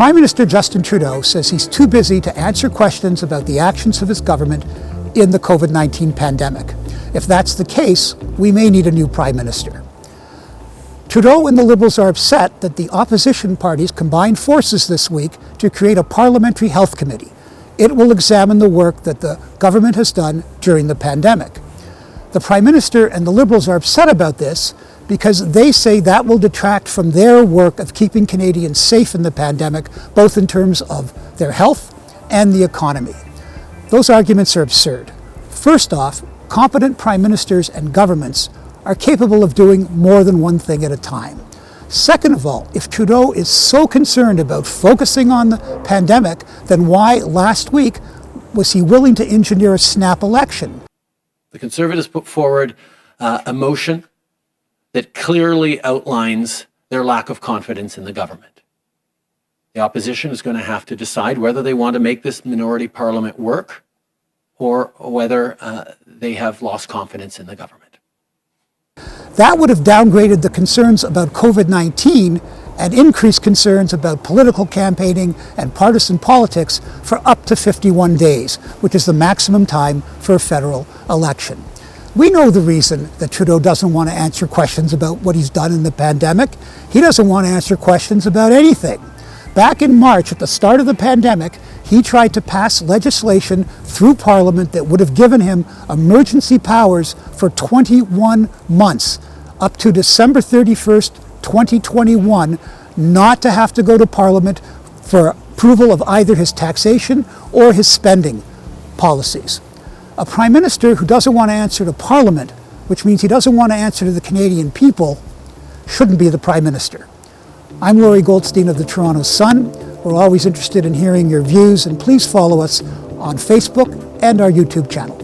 Prime Minister Justin Trudeau says he's too busy to answer questions about the actions of his government in the COVID-19 pandemic. If that's the case, we may need a new Prime Minister. Trudeau and the Liberals are upset that the opposition parties combined forces this week to create a parliamentary health committee. It will examine the work that the government has done during the pandemic. The Prime Minister and the Liberals are upset about this because they say that will detract from their work of keeping Canadians safe in the pandemic, both in terms of their health and the economy. Those arguments are absurd. First off, competent prime ministers and governments are capable of doing more than one thing at a time. Second of all, if Trudeau is so concerned about focusing on the pandemic, then why last week was he willing to engineer a snap election? The Conservatives put forward a motion that clearly outlines their lack of confidence in the government. The opposition is going to have to decide whether they want to make this minority parliament work or whether they have lost confidence in the government. That would have downgraded the concerns about COVID-19 and increased concerns about political campaigning and partisan politics for up to 51 days, which is the maximum time for a federal election. We know the reason that Trudeau doesn't want to answer questions about what he's done in the pandemic. He doesn't want to answer questions about anything. Back in March, at the start of the pandemic, he tried to pass legislation through Parliament that would have given him emergency powers for 21 months, up to December 31st, 2021, not to have to go to Parliament for approval of either his taxation or his spending policies. A Prime Minister who doesn't want to answer to Parliament, which means he doesn't want to answer to the Canadian people, shouldn't be the Prime Minister. I'm Laurie Goldstein of the Toronto Sun. We're always interested in hearing your views, and please follow us on Facebook and our YouTube channel.